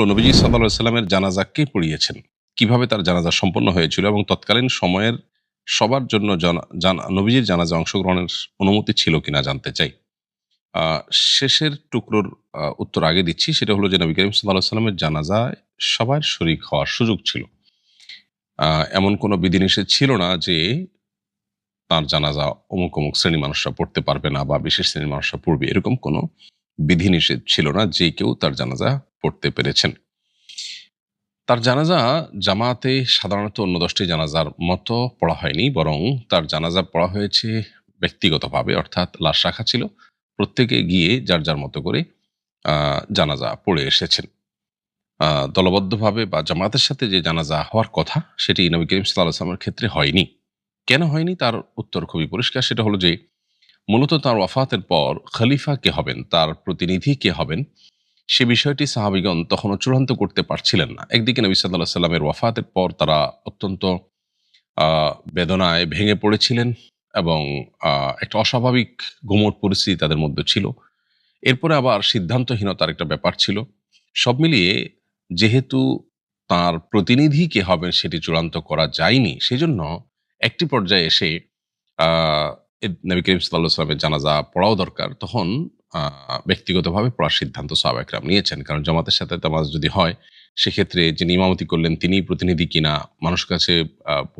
নবীজি সাল্লাল্লাহু আলাইহি সাল্লামের জানাজা কে পড়িয়েছেন? কিভাবে তার জানাজা সম্পন্ন হয়েছিল এবং তৎকালীন সময়ের সবার জন্য নবীজির জানাজায় অংশগ্রহণের অনুমতি ছিল কিনা জানতে চাই। আ শেষের টুকরোর উত্তর আগে দিচ্ছি। সেটা হলো যে নবী করিম সাল্লাল্লাহু আলাইহি সাল্লামের জানাজায় সবার শরিক হওয়ার সুযোগ ছিল। আ এমন কোনো বিধিনিষেধ ছিল না যে তার জানাজা অমুক শ্রেণীর মানুষরা পড়তে পারবে না বা বিশেষ শ্রেণীর মানুষরা পড়বে। এরকম কোনো বিধিনিষেধ ছিল না যে কেউ তার জানাজা পড়তে পেরেছেন। তার জানাজা জামাতে সাধারণত অন্য ১০ টি জানাজার মতো পড়া হয়নি। বরং তার জানাজা পড়া হয়েছে ব্যক্তিগতভাবে, অর্থাৎ লাশ রাখা ছিল। প্রত্যেকে গিয়ে যার মতো করে আ জানাজা পড়ে এসেছেন। আ দলবদ্ধভাবে বা জামাতের সাথে যে জানাজা হওয়ার কথা, সেটি নবী করিম সাল্লাল্লাহু আলাইহি ওয়াসাল্লামের ক্ষেত্রে হয়নি। কেন হয়নি? তার উত্তর খুবই পরিষ্কার। সেটা হলো যে, মূলত তার ওয়াফাতের পর খলিফা কে হবেন, তার প্রতিনিধি কে হবেন, সে বিষয়টি সাহাবীগণ তখনও চূড়ান্ত করতে পারছিলেন না। একদিকে নবী সাল্লাল্লাহু আলাইহি সাল্লামের ওয়াফাতের পর তারা অত্যন্ত আ বেদনায় ভেঙে পড়েছিলেন এবং আ একটা অস্বাভাবিক গুমোট পরিস্থিতি তাদের মধ্যে ছিল। এরপরে আবার সিদ্ধান্তহীনতার একটা ব্যাপার ছিল। সব মিলিয়ে যেহেতু তার প্রতিনিধি কে হবেন সেটি চূড়ান্ত করা যায়নি, সেজন্য একটি পর্যায়ে এসে আ নবী করিম সাল্লাল্লাহু আলাইহি ওয়াসাল্লামের জানাজা পড়াও দরকার। তখন আ ব্যক্তিগতভাবে পড়ার সিদ্ধান্ত সাহাবা একরাম নিয়েছেন। কারণ জামাতের সাথে নামাজ যদি হয়, সেক্ষেত্রে যিনি ইমামতি করলেন তিনিই প্রতিনিধি কিনা, মানুষের কাছে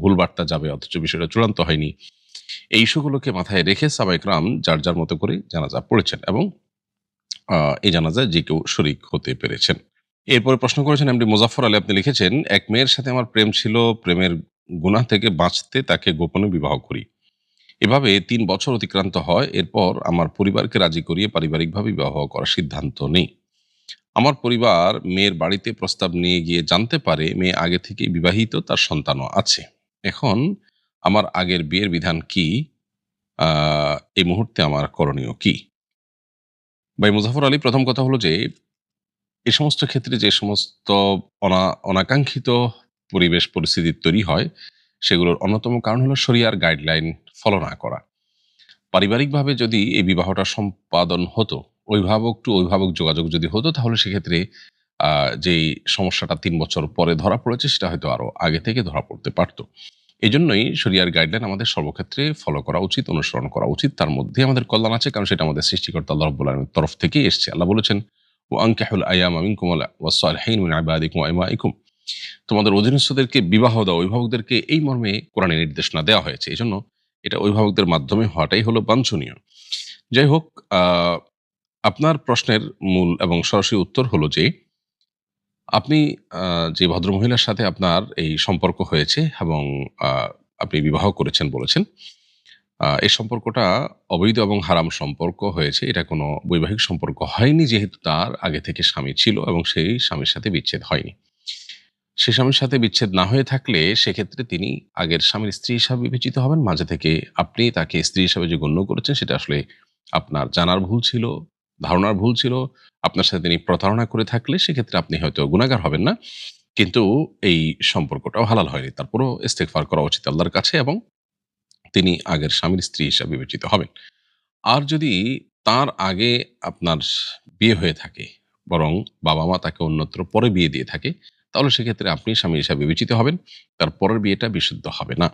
ভুল বার্তা যাবে, অথচ বিষয়টা চূড়ান্ত হয়নি। এই ইস্যুগুলোকে মাথায় রেখে সাহাবা একরাম যার মতো করে জানাজা পড়েছেন এবং আ এই জানাজায় যে কেউ শরিক হতে পেরেছেন। এরপরে প্রশ্ন করেছেন এমডি মোজাফফর আলী, আপনি লিখেছেন, "এক মেয়ের সাথে আমার প্রেম ছিল। প্রেমের গুনাহ থেকে বাঁচতে তাকে গোপনে বিবাহ করি। এভাবে ৩ বছর অতিক্রান্ত হয়। এরপর আমার পরিবারকে রাজি করিয়ে পারিবারিকভাবে বিবাহ করার সিদ্ধান্ত নেই। আমার পরিবার মেয়ের বাড়িতে প্রস্তাব নিয়ে গিয়ে জানতে পারে মেয়ে আগে থেকেই বিবাহিত, তার সন্তানও আছে। এখন আমার আগের বিয়ের বিধান কি? আ এই মুহূর্তে আমার করণীয় কি?" ভাই মুজাফফর আলী, প্রথম কথা হলো যে, এই সমস্ত ক্ষেত্রে যে সমস্ত অনাকাঙ্ক্ষিত পরিবেশ পরিস্থিতি তৈরি হয়, সেগুলোর অন্যতম কারণ হলো শরিয়ার গাইডলাইন ফলো না করা। পারিবারিকভাবে যদি এই বিবাহটা সম্পাদন হতো, অভিভাবক টু অভিভাবক যোগাযোগ যদি হতো, তাহলে সেক্ষেত্রে যেই সমস্যাটা ৩ বছর পরে ধরা পড়েছে, সেটা হয়তো আরো আগে থেকে ধরা পড়তে পারত। এজন্যই শরিয়ার গাইডলাইন আমাদের সর্বক্ষেত্রে ফলো করা উচিত, অনুসরণ করা উচিত। তার মধ্যে আমাদের কল্যাণ আছে, কারণ সেটা আমাদের সৃষ্টিকর্তা আল্লাহ রাব্বুল আলামিনের তরফ থেকেই এসছে। আল্লাহ বলেছেন, "ওয়া আনকিহুল আয়ামা মিনকুম ওয়াস-সালিহিন মিন ইবাদিকুম ওয়া ইমাইকুম।" তোমাদের অধীনস্থদেরকে বিবাহ দাও, অভিভাবকদেরকে, এই মর্মে কোরআনে নির্দেশনা দেওয়া হয়েছে। এজন্য এটা অভিভাবকদের মাধ্যমে হওয়াটাই হলো বাঞ্ছনীয়। যাই হোক, আ আপনার প্রশ্নের মূল এবং সরাসরি উত্তর হলো যে, আপনি আ যে ভদ্রমহিলার সাথে আপনার এই সম্পর্ক হয়েছে এবং আ আপনি বিবাহ করেছেন বলেছেন, এই সম্পর্কটা অবৈধ এবং হারাম সম্পর্ক হয়েছে। এটা কোনো বৈবাহিক সম্পর্ক হয়নি, যেহেতু তার আগে থেকে স্বামী ছিল এবং সেই স্বামীর সাথে বিচ্ছেদ হয়নি। সে স্বামীর সাথে বিচ্ছেদ না হয়ে থাকলে সেক্ষেত্রে তিনি আগের স্বামীর স্ত্রী হিসাবে বিবেচিত হবেন। মাঝে থেকে আপনি তাকে স্ত্রী হিসাবে যে গণ্য করেছেন, সেটা আসলে আপনার জানার ভুল ছিল, ধারণার ভুল ছিল। আপনার সাথে তিনি প্রতারণা করে থাকলে সেক্ষেত্রে আপনি হয়তো গুনাহগার হবেন না। কিন্তু এই সম্পর্কটাও হালাল হয়নি। তারপরেও ইস্তেগফার করা উচিত আল্লাহর কাছে এবং তিনি আগের স্বামীর স্ত্রী হিসাবে বিবেচিত হবেন। আর যদি তার আগে আপনার বিয়ে হয়ে থাকে, বরং বাবা-মা তাকে অন্যত্র পরে বিয়ে দিয়ে থাকে, তাহলে সেক্ষেত্রে আপনি স্বামী হিসাবে বিবেচিত হবেন। তার পরের বিয়েটা বিশুদ্ধ হবে না।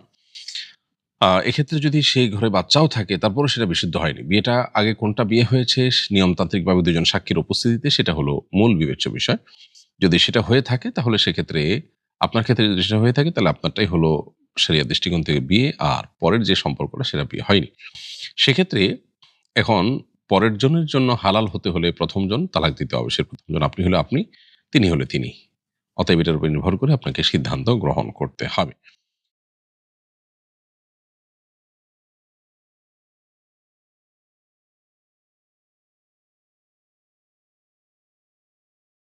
এক্ষেত্রে যদি সেই ঘরে বাচ্চাও থাকে, তারপরেও সেটা বিশুদ্ধ হয়নি। বিয়েটা আগে কোনটা বিয়ে হয়েছে নিয়মতান্ত্রিকভাবে ২ জন সাক্ষীর উপস্থিতিতে, সেটা হলো মূল বিবেচ্য বিষয়। যদি সেটা হয়ে থাকে, তাহলে সেক্ষেত্রে আপনার ক্ষেত্রে যদি সেটা হয়ে থাকে, তাহলে আপনারটাই হলো শরিয়ার দৃষ্টিকোণ থেকে বিয়ে, আর পরের যে সম্পর্কটা সেটা বিয়ে হয়নি। সেক্ষেত্রে এখন পরের জনের জন্য হালাল হতে হলে ১ম জন তালাক দিতে হবে। সে ১ম জন আপনি হলে আপনি, তিনি হলে তিনি। অতএব এটার উপর নির্ভর করে আপনাকে সিদ্ধান্ত গ্রহণ করতে হবে।